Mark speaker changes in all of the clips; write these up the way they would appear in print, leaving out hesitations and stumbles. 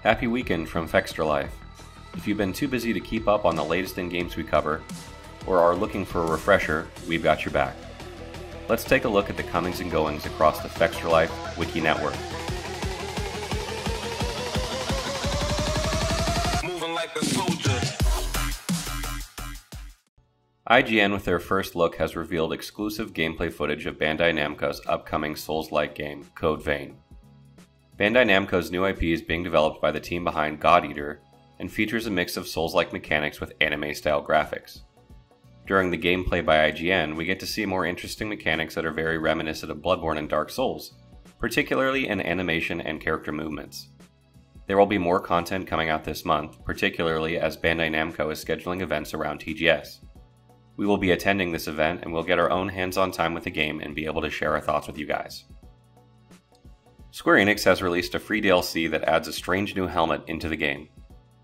Speaker 1: Happy weekend from Fextralife. If you've been too busy to keep up on the latest in games we cover, or are looking for a refresher, we've got your back. Let's take a look at the comings and goings across the Fextralife Wiki Network.
Speaker 2: Moving like a soldier.
Speaker 1: IGN with their first look has revealed exclusive gameplay footage of Bandai Namco's upcoming Souls-like game, Code Vein. Bandai Namco's new IP is being developed by the team behind God Eater and features a mix of Souls-like mechanics with anime-style graphics. During the gameplay by IGN, we get to see more interesting mechanics that are very reminiscent of Bloodborne and Dark Souls, particularly in animation and character movements. There will be more content coming out this month, particularly as Bandai Namco is scheduling events around TGS. We will be attending this event and we'll get our own hands-on time with the game and be able to share our thoughts with you guys. Square Enix has released a free DLC that adds a strange new helmet into the game.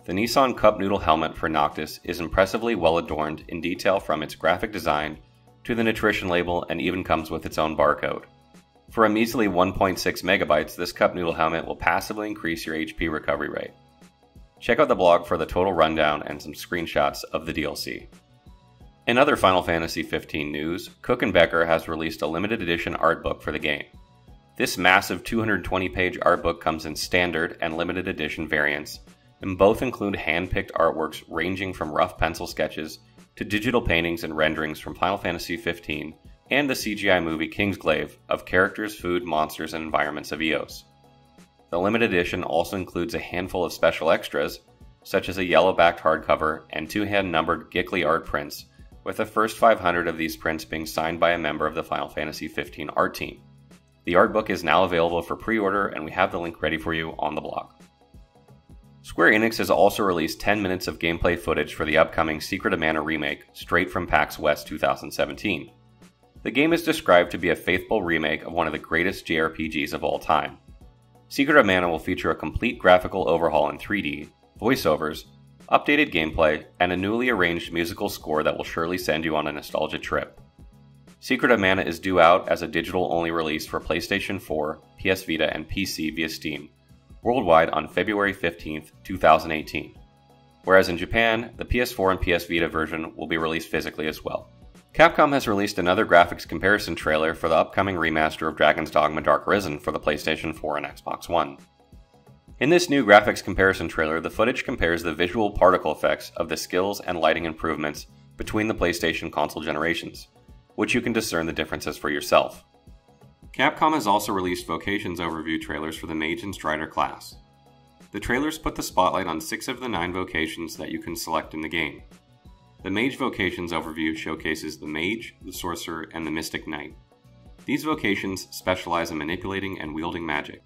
Speaker 1: The Nissan Cup Noodle helmet for Noctis is impressively well adorned in detail from its graphic design to the nutrition label and even comes with its own barcode. For a measly 1.6 megabytes, this Cup Noodle helmet will passively increase your HP recovery rate. Check out the blog for the total rundown and some screenshots of the DLC. In other Final Fantasy XV news, Cook & Becker has released a limited edition art book for the game. This massive 220-page art book comes in standard and limited edition variants, and both include hand-picked artworks ranging from rough pencil sketches to digital paintings and renderings from Final Fantasy XV and the CGI movie Kingsglaive of characters, food, monsters, and environments of EOS. The limited edition also includes a handful of special extras, such as a yellow-backed hardcover and two hand-numbered Gickley art prints, with the first 500 of these prints being signed by a member of the Final Fantasy XV art team. The art book is now available for pre-order and we have the link ready for you on the blog. Square Enix has also released 10 minutes of gameplay footage for the upcoming Secret of Mana remake, straight from PAX West 2017. The game is described to be a faithful remake of one of the greatest JRPGs of all time. Secret of Mana will feature a complete graphical overhaul in 3D, voiceovers, updated gameplay, and a newly arranged musical score that will surely send you on a nostalgia trip. Secret of Mana is due out as a digital-only release for PlayStation 4, PS Vita, and PC via Steam, worldwide on February 15, 2018. Whereas in Japan, the PS4 and PS Vita version will be released physically as well. Capcom has released another graphics comparison trailer for the upcoming remaster of Dragon's Dogma Dark Arisen for the PlayStation 4 and Xbox One. In this new graphics comparison trailer, the footage compares the visual particle effects of the skills and lighting improvements between the PlayStation console generations, which you can discern the differences for yourself. Capcom has also released Vocations overview trailers for the Mage and Strider class. The trailers put the spotlight on 6 of the 9 vocations that you can select in the game. The Mage Vocations overview showcases the Mage, the Sorcerer, and the Mystic Knight. These vocations specialize in manipulating and wielding magic,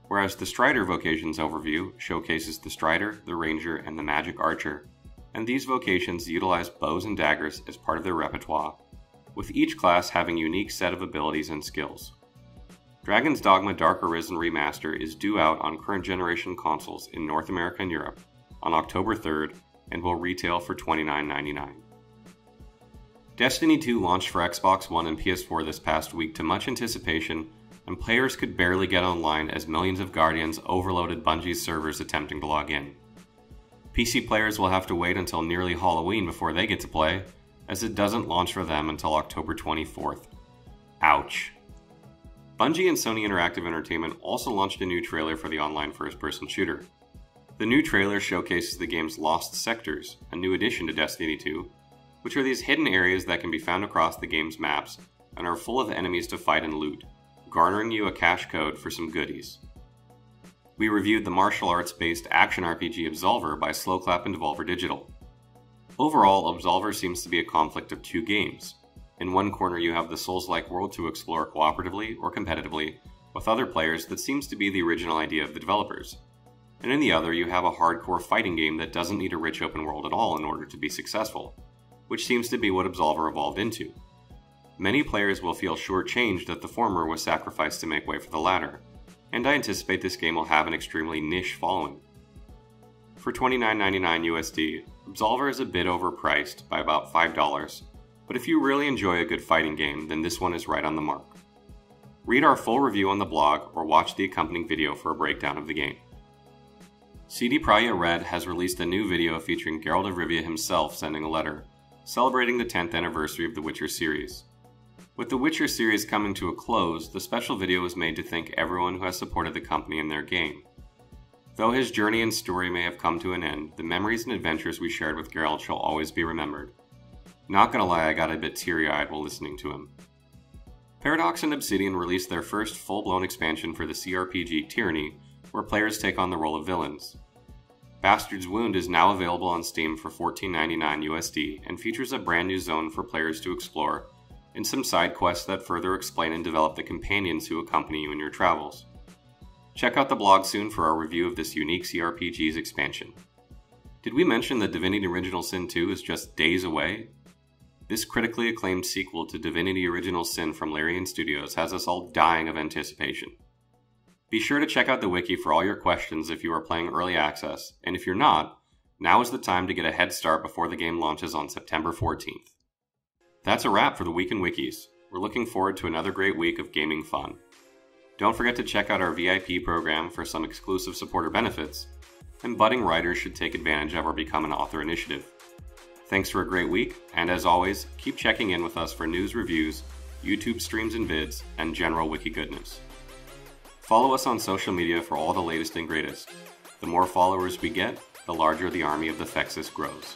Speaker 1: whereas the Strider Vocations overview showcases the Strider, the Ranger, and the Magic Archer, and these vocations utilize bows and daggers as part of their repertoire, with each class having a unique set of abilities and skills. Dragon's Dogma Dark Arisen Remaster is due out on current generation consoles in North America and Europe on October 3rd and will retail for $29.99. Destiny 2 launched for Xbox One and PS4 this past week to much anticipation, and players could barely get online as millions of Guardians overloaded Bungie's servers attempting to log in. PC players will have to wait until nearly Halloween before they get to play, as it doesn't launch for them until October 24th. Ouch. Bungie and Sony Interactive Entertainment also launched a new trailer for the online first-person shooter. The new trailer showcases the game's Lost Sectors, a new addition to Destiny 2, which are these hidden areas that can be found across the game's maps and are full of enemies to fight and loot, garnering you a cash code for some goodies. We reviewed the martial arts-based action RPG Absolver by Slowclap and Devolver Digital. Overall, Absolver seems to be a conflict of 2 games. In one corner you have the Souls-like world to explore cooperatively or competitively with other players that seems to be the original idea of the developers. And in the other you have a hardcore fighting game that doesn't need a rich open world at all in order to be successful, which seems to be what Absolver evolved into. Many players will feel shortchanged that the former was sacrificed to make way for the latter, and I anticipate this game will have an extremely niche following. For $29.99 USD, Absolver is a bit overpriced by about $5, but if you really enjoy a good fighting game, then this one is right on the mark. Read our full review on the blog or watch the accompanying video for a breakdown of the game. CD Projekt Red has released a new video featuring Geralt of Rivia himself sending a letter, celebrating the 10th anniversary of the Witcher series. With the Witcher series coming to a close, the special video was made to thank everyone who has supported the company in their game. Though his journey and story may have come to an end, the memories and adventures we shared with Geralt shall always be remembered. Not gonna lie, I got a bit teary-eyed while listening to him. Paradox and Obsidian released their first full-blown expansion for the CRPG Tyranny, where players take on the role of villains. Bastard's Wound is now available on Steam for $14.99 USD and features a brand new zone for players to explore, and some side quests that further explain and develop the companions who accompany you in your travels. Check out the blog soon for our review of this unique CRPG's expansion. Did we mention that Divinity Original Sin 2 is just days away? This critically acclaimed sequel to Divinity Original Sin from Larian Studios has us all dying of anticipation. Be sure to check out the wiki for all your questions if you are playing Early Access, and if you're not, now is the time to get a head start before the game launches on September 14th. That's a wrap for the Week in Wikis. We're looking forward to another great week of gaming fun. Don't forget to check out our VIP program for some exclusive supporter benefits, and budding writers should take advantage of our Become an Author initiative. Thanks for a great week, and as always, keep checking in with us for news, reviews, YouTube streams and vids, and general wiki goodness. Follow us on social media for all the latest and greatest. The more followers we get, the larger the army of the Fexus grows.